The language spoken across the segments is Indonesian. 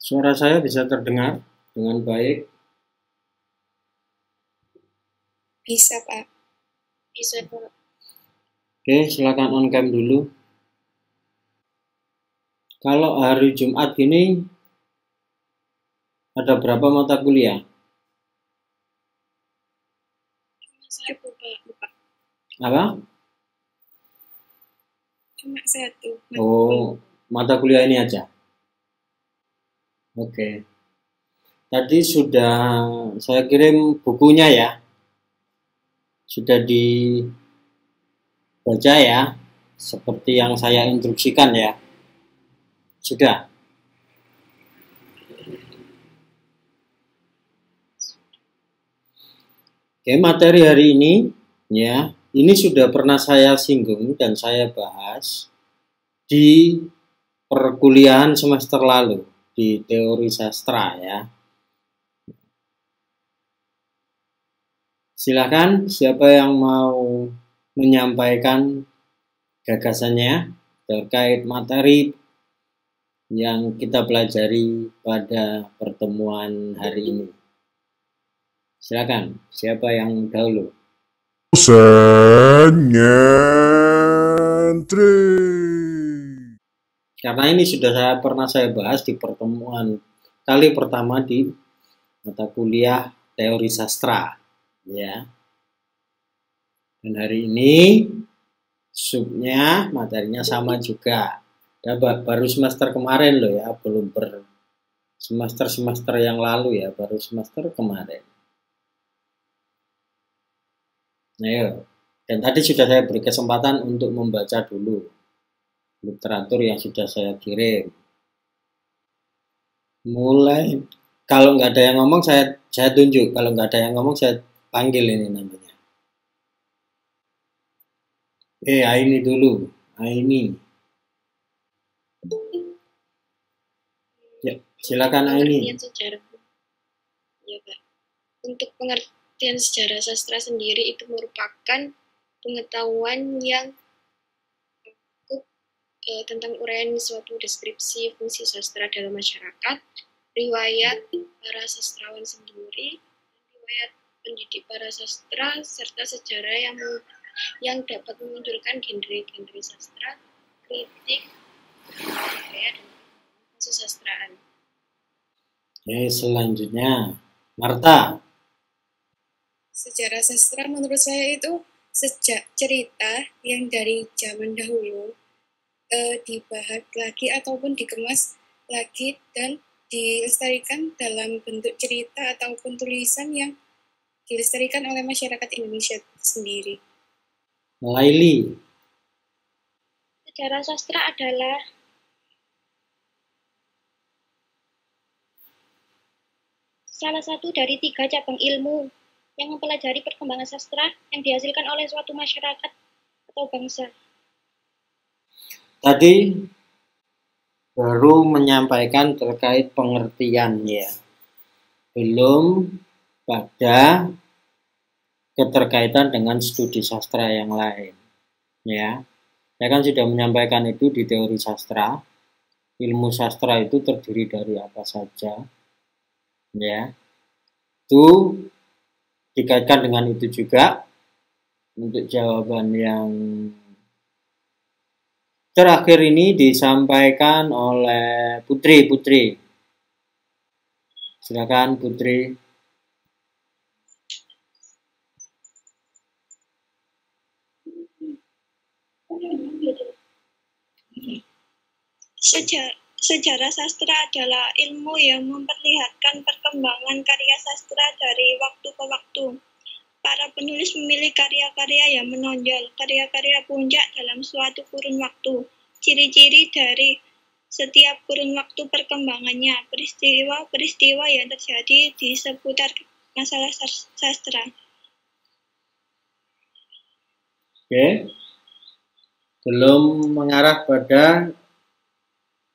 Suara saya bisa terdengar dengan baik? Bisa, Pak. Bisa, Pak. Oke, silakan on cam dulu. Kalau hari Jumat ini ada berapa mata kuliah? Cuma satu, Pak. Apa? Cuma satu. Oh, mata kuliah ini aja. Oke. Tadi sudah saya kirim bukunya ya. Sudah dibaca ya. Seperti yang saya instruksikan ya. Sudah. Oke, materi hari ini ya, ini sudah pernah saya singgung dan saya bahas di perkuliahan semester lalu di teori sastra ya. Silakan siapa yang mau menyampaikan gagasannya terkait materi yang kita pelajari pada pertemuan hari ini. Silakan, siapa yang dahulu? Nyantri. Karena ini sudah pernah saya bahas di pertemuan kali pertama di mata kuliah teori sastra, ya. Dan hari ini subnya materinya sama juga. Baru semester kemarin loh ya, belum semester yang lalu ya, baru semester kemarin. Ayo. Dan tadi sudah saya beri kesempatan untuk membaca dulu literatur yang sudah saya kirim. Mulai, kalau nggak ada yang ngomong saya tunjuk, kalau nggak ada yang ngomong saya panggil ini namanya. Aini dulu, Aini. Ya, silakan Aini. Pengertian sejarah. Ya, Pak. Untuk pengertian sejarah sastra sendiri itu merupakan pengetahuan yang tentang uraian suatu deskripsi fungsi sastra dalam masyarakat, riwayat para sastrawan sendiri, riwayat pendidik para sastra, serta sejarah yang dapat memunculkan genre-genre sastra, kritik, budaya, dan kesusastraan. Selanjutnya, Marta. Sejarah sastra menurut saya itu sejak cerita yang dari zaman dahulu dibahas lagi ataupun dikemas lagi dan dilestarikan dalam bentuk cerita ataupun tulisan yang dilestarikan oleh masyarakat Indonesia sendiri. Laili. Sejarah sastra adalah salah satu dari 3 cabang ilmu yang mempelajari perkembangan sastra yang dihasilkan oleh suatu masyarakat atau bangsa. Tadi baru menyampaikan terkait pengertiannya, belum pada keterkaitan dengan studi sastra yang lain. Ya, saya kan sudah menyampaikan itu di teori sastra. Ilmu sastra itu terdiri dari apa saja, ya. Itu dikaitkan dengan itu juga untuk jawaban yang terakhir ini disampaikan oleh Putri. Silakan Putri. Sejarah sastra adalah ilmu yang memperlihatkan perkembangan karya sastra dari waktu ke waktu. Para penulis memilih karya-karya yang menonjol, karya-karya puncak dalam suatu kurun waktu. Ciri-ciri dari setiap kurun waktu perkembangannya, peristiwa-peristiwa yang terjadi di seputar masalah sastra. Oke. Belum mengarah pada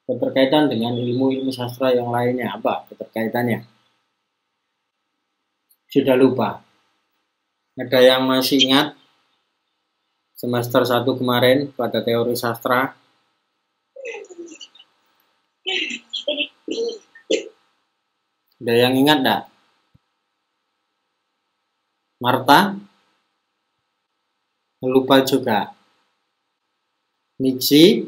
keterkaitan dengan ilmu-ilmu sastra yang lainnya. Apa keterkaitannya? Sudah lupa? Ada yang masih ingat semester 1 kemarin pada teori sastra? Ada yang ingat enggak? Marta? Lupa juga. Nixi?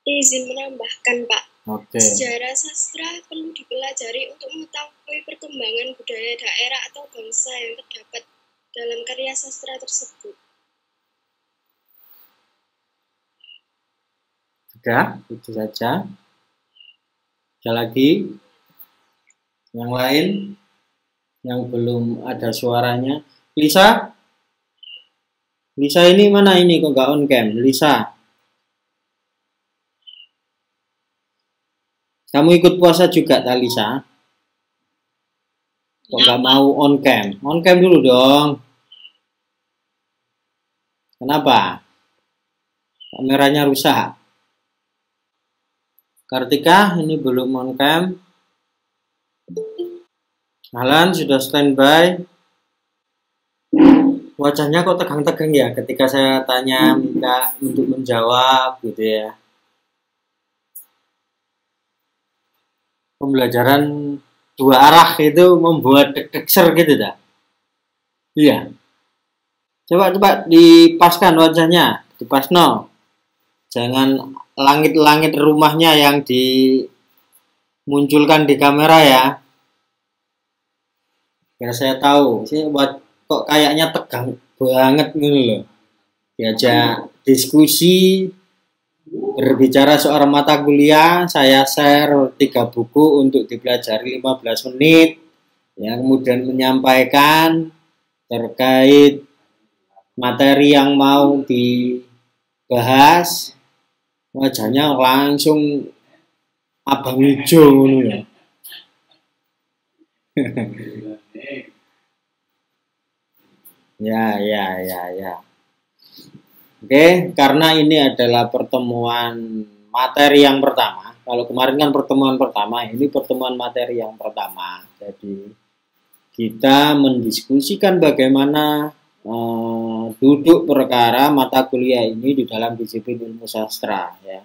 Izin menambahkan, Pak. Oke. Sejarah sastra perlu dipelajari untuk mengetahui perkembangan budaya daerah atau bangsa yang terdapat dalam karya sastra tersebut. Sudah, itu saja. Ada lagi? Yang lain? Yang belum ada suaranya? Lisa? Lisa ini mana ini kok nggak on cam? Lisa? Kamu ikut puasa juga, Talisa? Kok nggak mau on cam? On cam dulu dong. Kenapa? Kameranya rusak. Kartika, ini belum on cam. Alan sudah standby. Wajahnya kok tegang-tegang ya ketika saya tanya minta untuk menjawab gitu ya. Pembelajaran dua arah itu membuat deg-deg gitu dah. Iya. Coba dipaskan wajahnya, dipasno. Jangan langit-langit rumahnya yang dimunculkan di kamera ya. Biar saya tahu, sih buat kok kayaknya tegang banget gitu loh. Diajak diskusi, berbicara soal mata kuliah, saya share 3 buku untuk dipelajari 15 menit. Ya, kemudian menyampaikan terkait materi yang mau dibahas, wajahnya langsung abang hijau ya. Ya. Oke, karena ini adalah pertemuan materi yang pertama. Kalau kemarin kan pertemuan pertama, ini pertemuan materi yang pertama. Jadi kita mendiskusikan bagaimana duduk perkara mata kuliah ini di dalam disiplin ilmu sastra ya.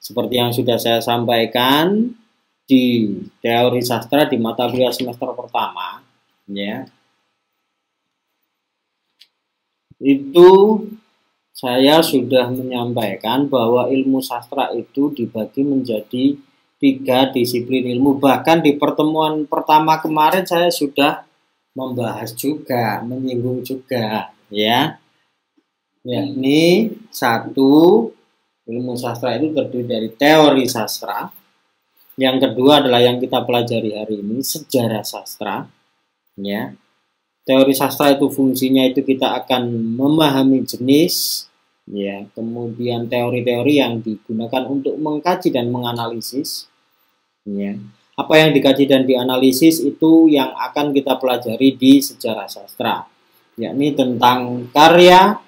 Seperti yang sudah saya sampaikan di teori sastra di mata kuliah semester pertama ya. Itu saya sudah menyampaikan bahwa ilmu sastra itu dibagi menjadi 3 disiplin ilmu. Bahkan di pertemuan pertama kemarin saya sudah membahas juga, menyinggung juga ya. Yakni 1, ilmu sastra itu terdiri dari teori sastra. Yang kedua adalah yang kita pelajari hari ini, sejarah sastra ya. Teori sastra itu fungsinya itu kita akan memahami jenis ya, kemudian teori-teori yang digunakan untuk mengkaji dan menganalisis ya. Apa yang dikaji dan dianalisis itu yang akan kita pelajari di sejarah sastra, yakni tentang karya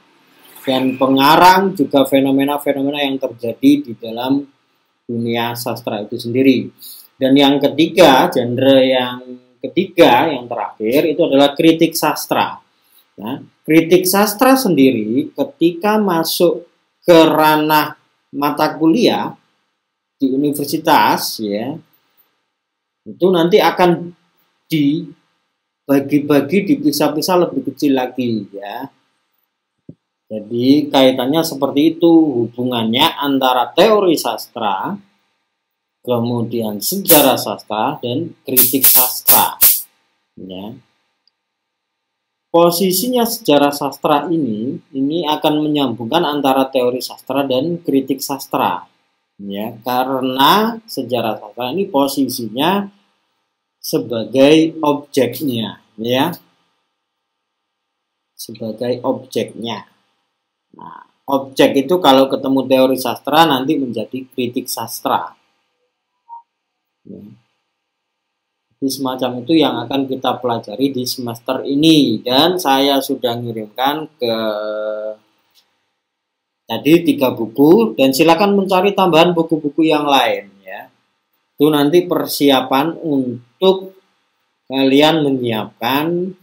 dan pengarang, juga fenomena-fenomena yang terjadi di dalam dunia sastra itu sendiri. Dan yang ketiga, genre yang ketiga, yang terakhir itu adalah kritik sastra. Nah, kritik sastra sendiri ketika masuk ke ranah mata kuliah di universitas ya, itu nanti akan dibagi-bagi, dipisah-pisah lebih kecil lagi ya. Jadi kaitannya seperti itu, hubungannya antara teori sastra, kemudian sejarah sastra dan kritik sastra ya. Posisinya sejarah sastra ini akan menyambungkan antara teori sastra dan kritik sastra ya, karena sejarah sastra ini posisinya sebagai objeknya ya, sebagai objeknya. Nah, objek itu kalau ketemu teori sastra nanti menjadi kritik sastra ya. Jadi semacam itu yang akan kita pelajari di semester ini, dan saya sudah ngirimkan ke tadi 3 buku, dan silakan mencari tambahan buku-buku yang lain ya. Itu nanti persiapan untuk kalian menyiapkan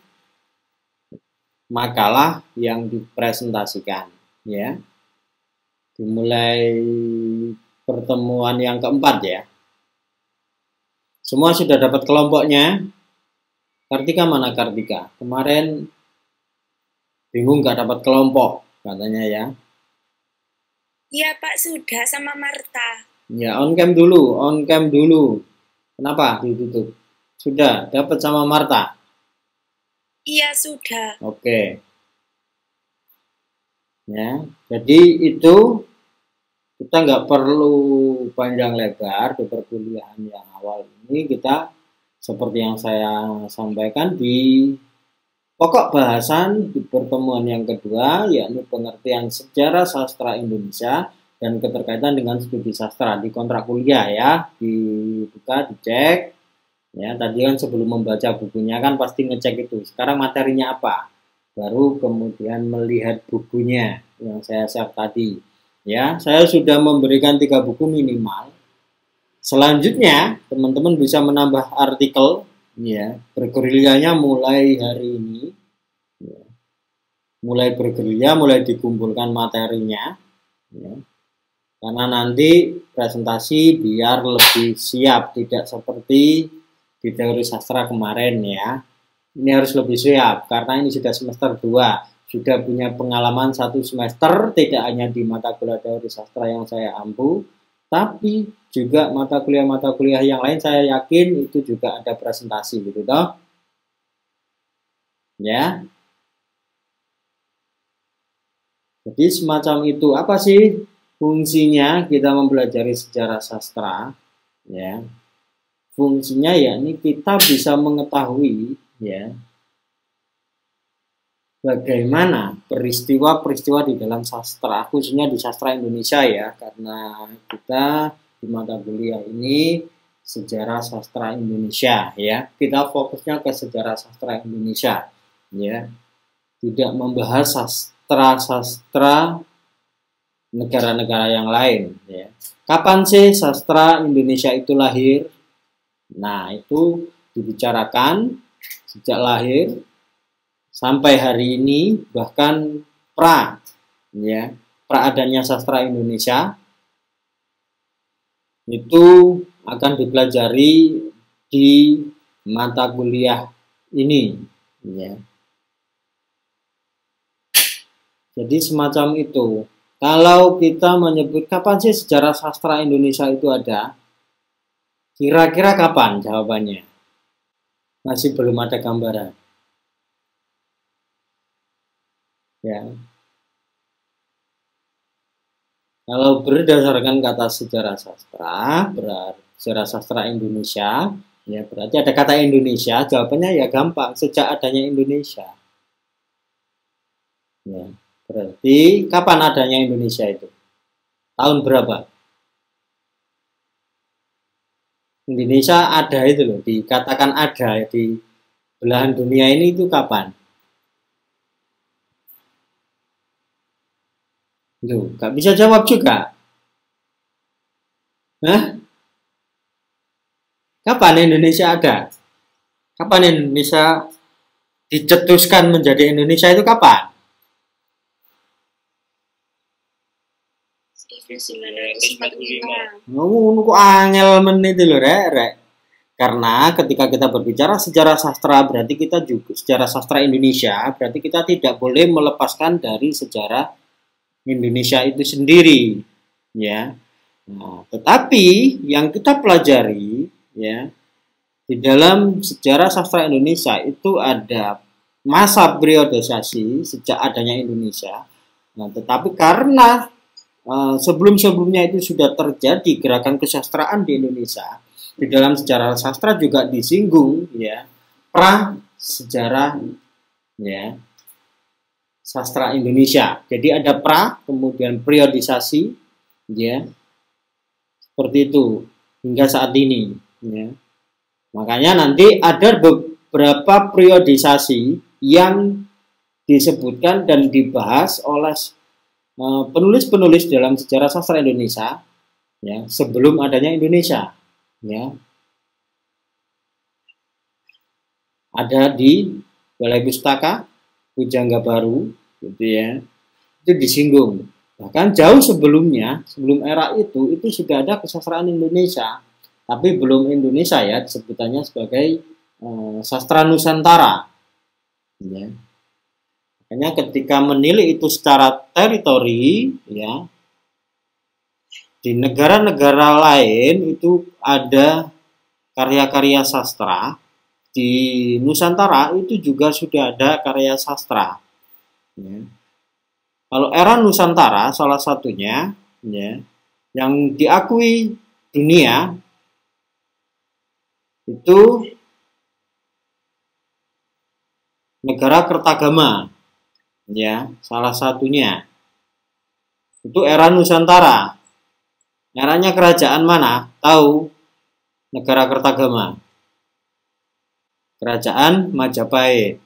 makalah yang dipresentasikan ya. Dimulai pertemuan yang keempat ya. Semua sudah dapat kelompoknya. Kartika mana Kartika? Kemarin bingung nggak dapat kelompok katanya ya. Iya Pak, sudah sama Marta. Ya, on cam dulu, on cam dulu. Kenapa ditutup? Sudah dapat sama Marta. Iya, sudah. Oke. Ya, jadi itu kita nggak perlu panjang lebar di perkuliahan yang awal ini. Kita seperti yang saya sampaikan di pokok bahasan di pertemuan yang kedua, yakni pengertian sejarah sastra Indonesia dan keterkaitan dengan studi sastra di kontrak kuliah ya, dibuka, dicek. Ya, tadi kan sebelum membaca bukunya kan pasti ngecek itu. Sekarang materinya apa? Baru kemudian melihat bukunya yang saya share tadi. Ya, saya sudah memberikan 3 buku minimal. Selanjutnya, teman-teman bisa menambah artikel ya, bergerilyanya mulai hari ini. Ya. Mulai bergerilya, mulai dikumpulkan materinya. Ya. Karena nanti presentasi biar lebih siap, tidak seperti di teori sastra kemarin ya. Ini harus lebih siap karena ini sudah semester 2, sudah punya pengalaman 1 semester, tidak hanya di mata kuliah teori sastra yang saya ampu, tapi juga mata kuliah yang lain saya yakin itu juga ada presentasi gitu toh. Ya. Jadi semacam itu. Apa sih fungsinya kita mempelajari sejarah sastra? Ya. Fungsinya yakni kita bisa mengetahui ya bagaimana peristiwa-peristiwa di dalam sastra, khususnya di sastra Indonesia ya, karena kita di mata kuliah ini sejarah sastra Indonesia ya. Kita fokusnya ke sejarah sastra Indonesia ya. Tidak membahas sastra negara-negara yang lain ya. Kapan sih sastra Indonesia itu lahir? Nah, itu dibicarakan sejak lahir sampai hari ini, bahkan pra adanya sastra Indonesia itu akan dipelajari di mata kuliah ini ya. Jadi semacam itu. Kalau kita menyebut kapan sih sejarah sastra Indonesia itu ada, kira-kira kapan jawabannya? Masih belum ada gambaran. Ya. Kalau berdasarkan kata sejarah sastra, berarti sejarah sastra Indonesia, ya berarti ada kata Indonesia, jawabannya ya gampang, sejak adanya Indonesia. Ya, berarti kapan adanya Indonesia itu? Tahun berapa? Indonesia ada itu loh, dikatakan ada di belahan dunia ini itu kapan? Loh, gak bisa jawab juga. Hah? Kapan Indonesia ada? Kapan Indonesia dicetuskan menjadi Indonesia itu kapan? 1945. Nunggu angel menit lho rek. Karena ketika kita berbicara sejarah sastra berarti kita juga sejarah sastra Indonesia berarti kita tidak boleh melepaskan dari sejarah Indonesia itu sendiri ya. Nah, tetapi yang kita pelajari ya di dalam sejarah sastra Indonesia itu ada masa periodisasi sejak adanya Indonesia. Nah, tetapi karena sebelum-sebelumnya itu sudah terjadi gerakan kesastraan di Indonesia, di dalam sejarah sastra juga disinggung ya pra sejarah ya sastra Indonesia. Jadi ada pra, kemudian periodisasi ya seperti itu hingga saat ini ya. Makanya nanti ada beberapa periodisasi yang disebutkan dan dibahas oleh penulis-penulis dalam sejarah sastra Indonesia ya sebelum adanya Indonesia ya. Ada di Balai Pustaka Pujangga Baru gitu ya. Itu disinggung Bahkan jauh sebelumnya, sebelum era itu sudah ada kesastraan Indonesia, tapi belum Indonesia ya, sebutannya sebagai sastra Nusantara. Ya. Makanya ketika menilai itu secara teritori, ya, di negara-negara lain itu ada karya-karya sastra, di Nusantara itu juga sudah ada karya sastra. Ya. Kalau era Nusantara salah satunya, ya, yang diakui dunia itu negara Kertagama, ya, salah satunya itu era Nusantara. Eranya kerajaan mana? Tahu? Negara Kertagama, kerajaan Majapahit.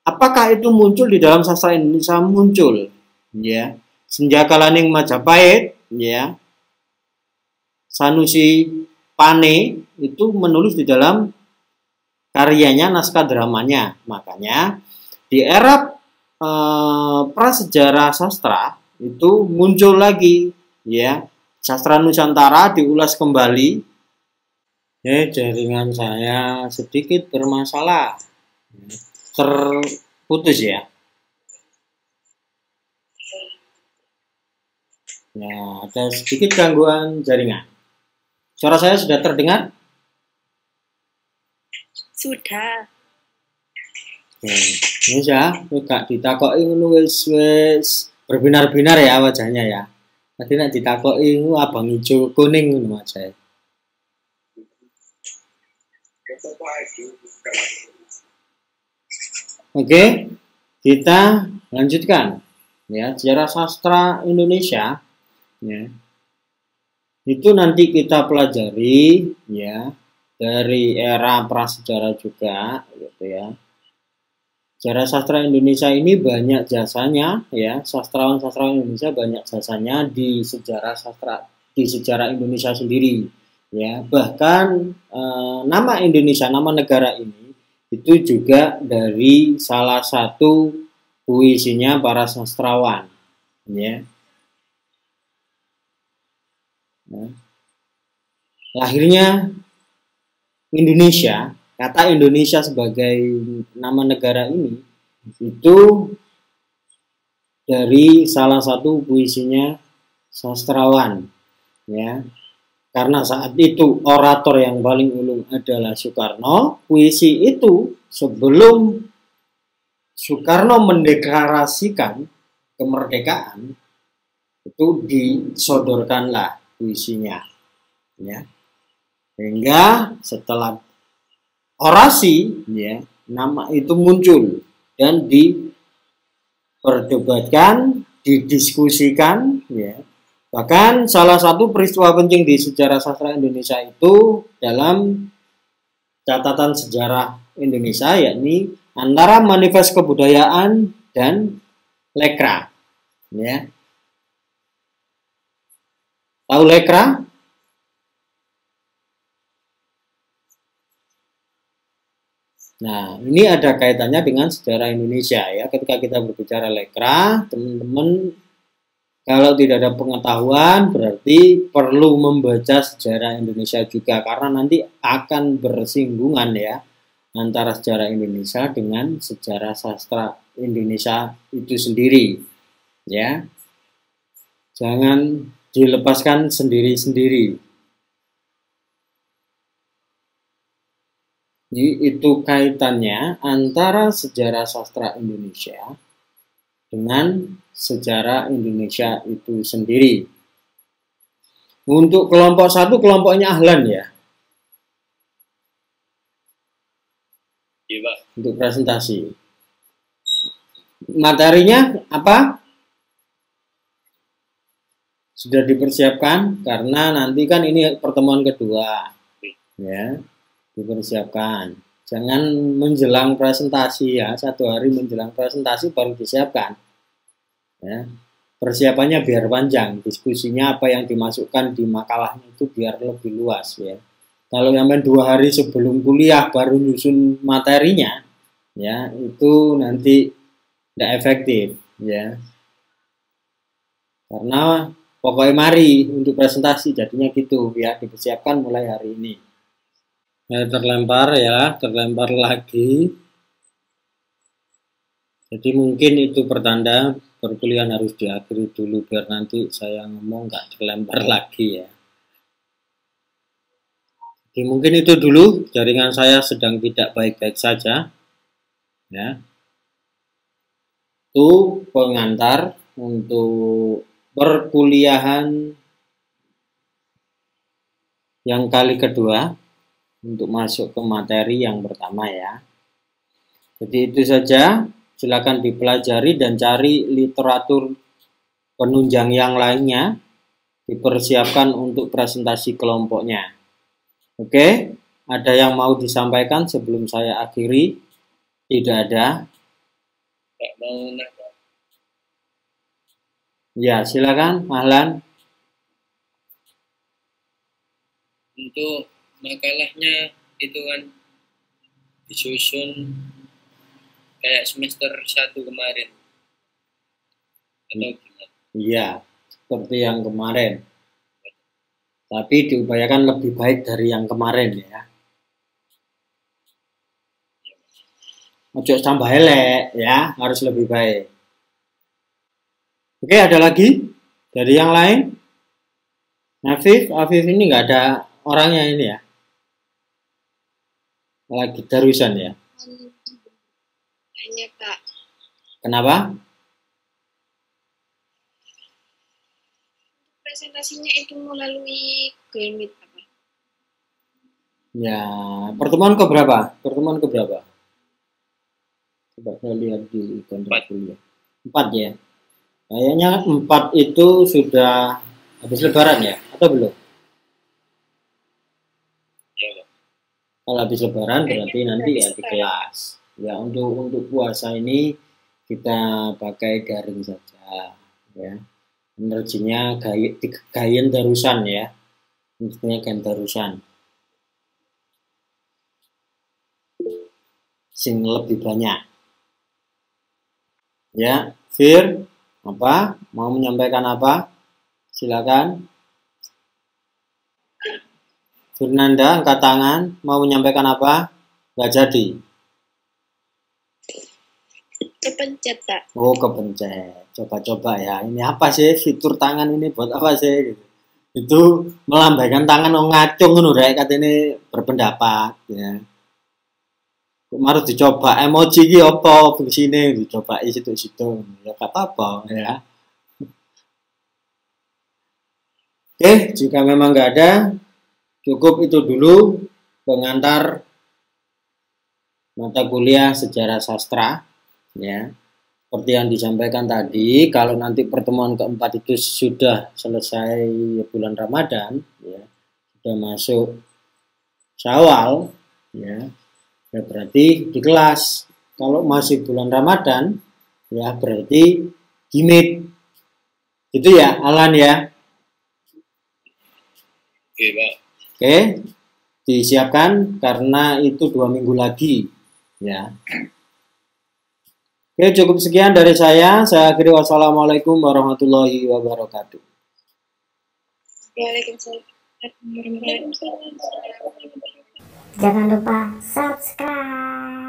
Apakah itu muncul di dalam sastra Indonesia? Muncul, ya. Senjakalaning Majapahit, ya. Sanusi Pane itu menulis di dalam karyanya, naskah dramanya. Makanya di era prasejarah sastra itu muncul lagi, ya, sastra Nusantara diulas kembali. Jaringan saya sedikit bermasalah, terputus ya. Ya, ada sedikit gangguan jaringan. Suara saya sudah terdengar? Sudah. Ini ya, gak ditakoki ngono wis berbinar-binar ya wajahnya ya. Tadi nek ditakoki abang hijau kuning ngono aja. Oke, kita lanjutkan ya, sejarah sastra Indonesia ya. Itu nanti kita pelajari ya dari era prasejarah juga gitu ya. Sejarah sastra Indonesia ini banyak jasanya ya, sastrawan-sastrawan Indonesia banyak jasanya di sejarah sastra, di sejarah Indonesia sendiri ya. Bahkan nama Indonesia, nama negara ini itu juga dari salah satu puisinya para sastrawan ya. Lahirnya Indonesia, kata Indonesia sebagai nama negara ini itu dari salah satu puisinya sastrawan ya. Karena saat itu orator yang paling ulung adalah Soekarno, puisi itu sebelum Soekarno mendeklarasikan kemerdekaan itu disodorkanlah puisinya ya. Sehingga setelah orasi ya, nama itu muncul dan diperdebatkan, didiskusikan ya. Bahkan salah satu peristiwa penting di sejarah sastra Indonesia itu dalam catatan sejarah Indonesia yakni antara Manifest Kebudayaan dan Lekra ya. Tahu Lekra? Nah, ini ada kaitannya dengan sejarah Indonesia ya. Ketika kita berbicara Lekra, teman-teman kalau tidak ada pengetahuan berarti perlu membaca sejarah Indonesia juga karena nanti akan bersinggungan ya antara sejarah Indonesia dengan sejarah sastra Indonesia itu sendiri ya. Jangan dilepaskan sendiri-sendiri. Jadi itu kaitannya antara sejarah sastra Indonesia dengan sejarah Indonesia itu sendiri. Untuk kelompok satu, kelompoknya Ahlan ya. Iya, Pak. Untuk presentasi. Materinya apa? Sudah dipersiapkan karena nanti kan ini pertemuan kedua. Ya, dipersiapkan. Jangan menjelang presentasi ya, 1 hari menjelang presentasi baru disiapkan. Ya, persiapannya biar panjang, diskusinya apa yang dimasukkan di makalahnya itu biar lebih luas ya. Kalau yang 2 hari sebelum kuliah baru nyusun materinya, ya itu nanti tidak efektif ya. Karena pokoknya mari untuk presentasi, jadinya gitu ya, dipersiapkan mulai hari ini. Terlempar ya, terlempar lagi. Jadi mungkin itu pertanda perkuliahan harus diakhiri dulu biar nanti saya ngomong nggak terlempar lagi ya. Jadi mungkin itu dulu, jaringan saya sedang tidak baik-baik saja ya. Itu pengantar untuk perkuliahan yang kali kedua untuk masuk ke materi yang pertama ya. Jadi itu saja, silakan dipelajari dan cari literatur penunjang yang lainnya, dipersiapkan untuk presentasi kelompoknya. Oke, ada yang mau disampaikan sebelum saya akhiri? Tidak ada. Ya, silakan, Ahlan. Untuk makalahnya itu kan disusun kayak semester 1 kemarin atau gimana? Iya, seperti yang kemarin. Tapi diupayakan lebih baik dari yang kemarin ya. Ojo tambah elek ya, harus lebih baik. Oke, ada lagi dari yang lain? Afif ini nggak ada orangnya ini ya. Lagi darusan ya. Hanya Kak. Kenapa? Presentasinya itu melalui Google Meet apa? Ya, pertemuan keberapa? Pertemuan keberapa? Coba saya lihat di kontrak kuliah. 4 ya. Kayaknya 4 itu sudah habis lebaran ya? Atau belum? Ya, Pak. Kalau habis lebaran berarti nanti ya di kelas. Ya, untuk puasa ini kita pakai daring saja ya. Energinya gayen darusan ya. Intinya gayen darusan. Sing lebih banyak. Ya, Fir, apa? Mau menyampaikan apa? Silakan. Fernanda, angkat tangan. Mau menyampaikan apa? Nggak jadi. Kepencet, Kak. Oh, kepencet. Coba-coba ya. Ini apa sih fitur tangan ini buat apa sih? Gitu. Itu melambaikan tangan ngacung ngono rek katene berpendapat ya. Harus dicoba emoji ki apa fungsine dicoba situ-situ. Ya gak apa-apa ya. Oke, jika memang nggak ada, cukup itu dulu pengantar mata kuliah sejarah sastra ya. Seperti yang disampaikan tadi, kalau nanti pertemuan keempat itu sudah selesai bulan Ramadan ya, sudah masuk Syawal ya, ya berarti di kelas. Kalau masih bulan Ramadan ya berarti gimit. Gitu ya, Alan ya. Oke, Pak. Oke, disiapkan karena itu 2 minggu lagi ya. Oke, cukup sekian dari saya. Saya akhiri, wassalamualaikum warahmatullahi wabarakatuh. Waalaikumsalam. Jangan lupa subscribe.